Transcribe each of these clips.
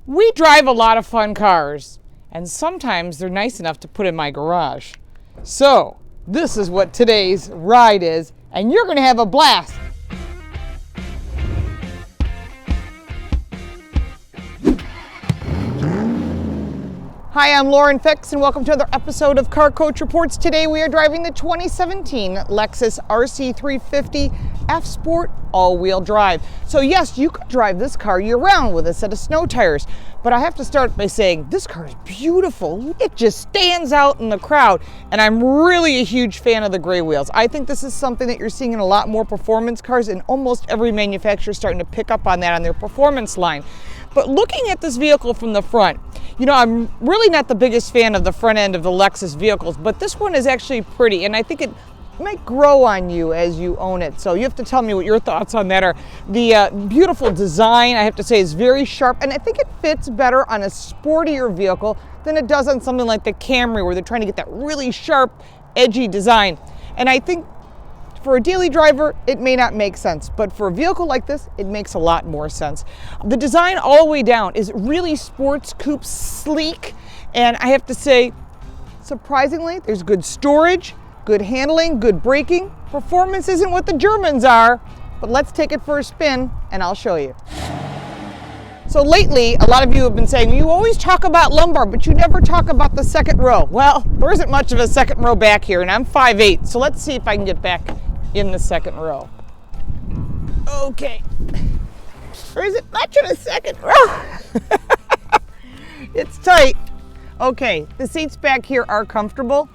We drive a lot of fun cars, and sometimes they're nice enough to put in my garage. So, this is what today's ride is, and you're gonna have a blast. Hi, I'm Lauren Fix, and welcome to another episode of Car Coach Reports. Today we are driving the 2017 Lexus RC350 F-Sport all-wheel drive. So yes, you could drive this car year-round with a set of snow tires, but I have to start by saying this car is beautiful. It just stands out in the crowd, and I'm really a huge fan of the gray wheels. I think this is something that you're seeing in a lot more performance cars, and almost every manufacturer is starting to pick up on that on their performance line. But looking at this vehicle from the front, you know, I'm really not the biggest fan of the front end of the Lexus vehicles, but this one is actually pretty, and I think it might grow on you as you own it. So you have to tell me what your thoughts on that are. The beautiful design, I have to say, is very sharp, and I think it fits better on a sportier vehicle than it does on something like the Camry, where they're trying to get that really sharp, edgy design. And I think for a daily driver, it may not make sense, but for a vehicle like this, it makes a lot more sense. The design all the way down is really sports coupe sleek, and I have to say, surprisingly, there's good storage, good handling, good braking. Performance isn't what the Germans are, but let's take it for a spin, and I'll show you. So lately, a lot of you have been saying, you always talk about lumbar, but you never talk about the second row. Well, there isn't much of a second row back here, and I'm 5'8", so let's see if I can get back in the second row. Okay. There isn't much of a second row. It's tight. Okay, the seats back here are comfortable,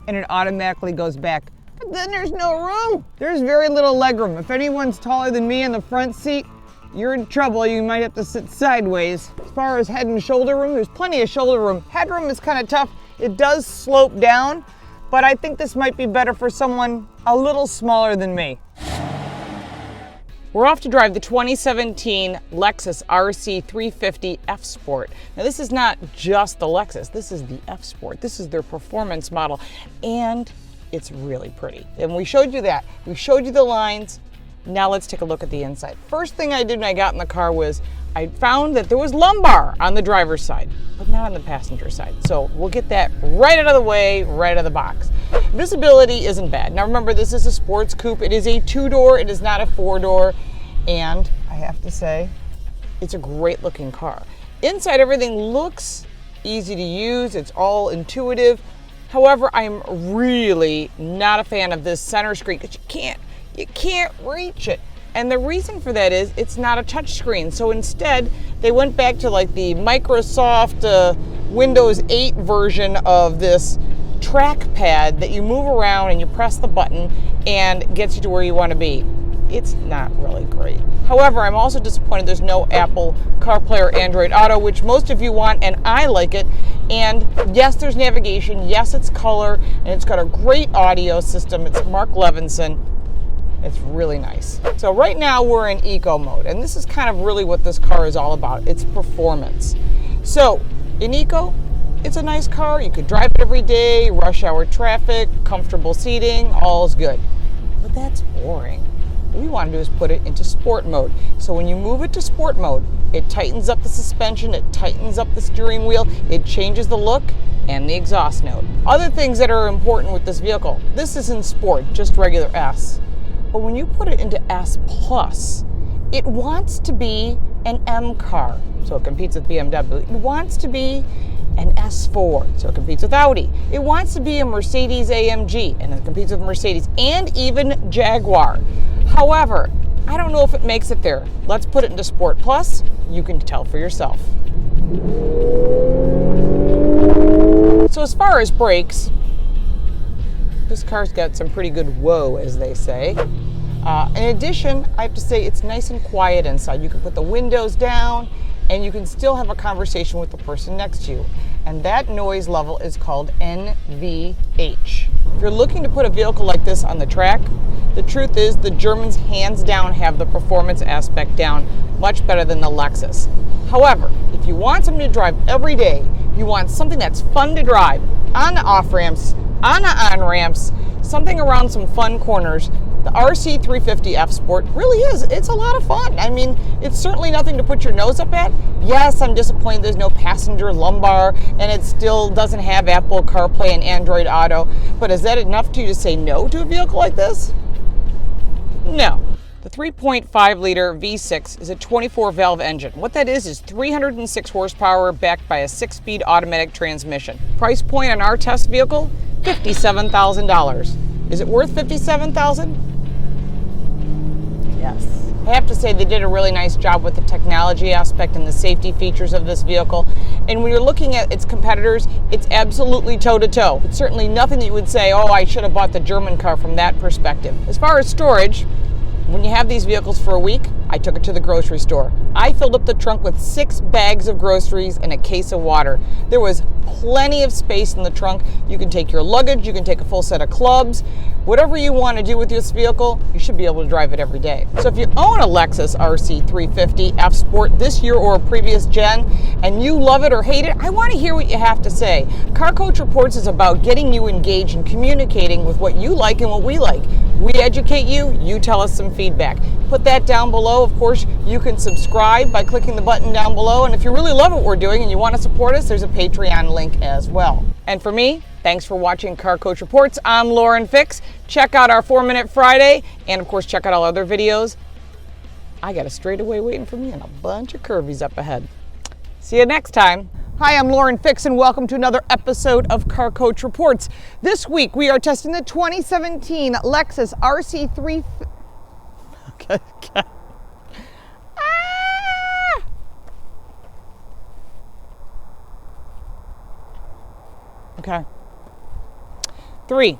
and it automatically goes back. But then there's no room. There's very little legroom. If anyone's taller than me in the front seat, you're in trouble. You might have to sit sideways. As far as head and shoulder room, there's plenty of shoulder room. Headroom is kind of tough. It does slope down, but I think this might be better for someone a little smaller than me. We're off to drive the 2017 Lexus RC350 F-Sport. Now this is not just the Lexus, this is the F-Sport. This is their performance model, and it's really pretty. And we showed you that. We showed you the lines. Now let's take a look at the inside. First thing I did when I got in the car was I found that there was lumbar on the driver's side, but not on the passenger side. So we'll get that right out of the way, right out of the box. Visibility isn't bad. Now remember, this is a sports coupe. It is a 2-door, it is not a 4-door. And I have to say, it's a great looking car. Inside, everything looks easy to use. It's all intuitive. However, I'm really not a fan of this center screen because you can't reach it. And the reason for that is it's not a touch screen. So instead, they went back to like the Microsoft Windows 8 version of this trackpad that you move around and you press the button and gets you to where you want to be. It's not really great. However, I'm also disappointed there's no Apple CarPlay or Android Auto, which most of you want, and I like it. And yes, there's navigation. Yes, it's color, and it's got a great audio system. It's Mark Levinson. It's really nice. So right now we're in eco mode, and this is kind of really what this car is all about. It's performance. So in eco, it's a nice car. You could drive it every day, rush hour traffic, comfortable seating, all's good. But that's boring. What we want to do is put it into sport mode. So when you move it to sport mode, it tightens up the suspension, it tightens up the steering wheel, it changes the look and the exhaust note. Other things that are important with this vehicle, this isn't sport, just regular S. But when you put it into S+, it wants to be an M car, so it competes with BMW. It wants to be an S4, so it competes with Audi. It wants to be a Mercedes AMG, and it competes with Mercedes, and even Jaguar. However, I don't know if it makes it there. Let's put it into Sport Plus. You can tell for yourself. So as far as brakes, this car's got some pretty good whoa, as they say. In addition, I have to say it's nice and quiet inside. You can put the windows down and you can still have a conversation with the person next to you. And that noise level is called NVH. If you're looking to put a vehicle like this on the track, the truth is the Germans hands down have the performance aspect down much better than the Lexus. However, if you want something to drive every day, you want something that's fun to drive on the off ramps, on the on ramps, something around some fun corners, The RC350 F Sport really is. It's a lot of fun. I mean, it's certainly nothing to put your nose up at. Yes, I'm disappointed there's no passenger lumbar and it still doesn't have Apple CarPlay and Android Auto. But is that enough to you to say no to a vehicle like this? No. The 3.5 liter V6 is a 24 valve engine. What that is 306 horsepower backed by a 6-speed automatic transmission. Price point on our test vehicle, $57,000. Is it worth $57,000? Yes. I have to say they did a really nice job with the technology aspect and the safety features of this vehicle. And when you're looking at its competitors, it's absolutely toe-to-toe. It's certainly nothing that you would say, oh, I should have bought the German car from that perspective. As far as storage, when you have these vehicles for a week, I took it to the grocery store. I filled up the trunk with 6 bags of groceries and a case of water. There was plenty of space in the trunk. You can take your luggage, you can take a full set of clubs. Whatever you want to do with this vehicle, you should be able to drive it every day. So if you own a Lexus RC350 F Sport this year or a previous gen, and you love it or hate it, I want to hear what you have to say. Car Coach Reports is about getting you engaged and communicating with what you like and what we like. We educate you, you tell us some feedback. Put that down below. Of course, you can subscribe by clicking the button down below. And if you really love what we're doing and you want to support us, there's a Patreon link as well. And for me, thanks for watching Car Coach Reports. I'm Lauren Fix. Check out our 4-Minute Friday. And of course, check out all other videos. I got a straightaway waiting for me and a bunch of curvies up ahead. See you next time. Hi, I'm Lauren Fix and welcome to another episode of Car Coach Reports. This week we are testing the 2017 Lexus RC350. Okay. Okay. 3,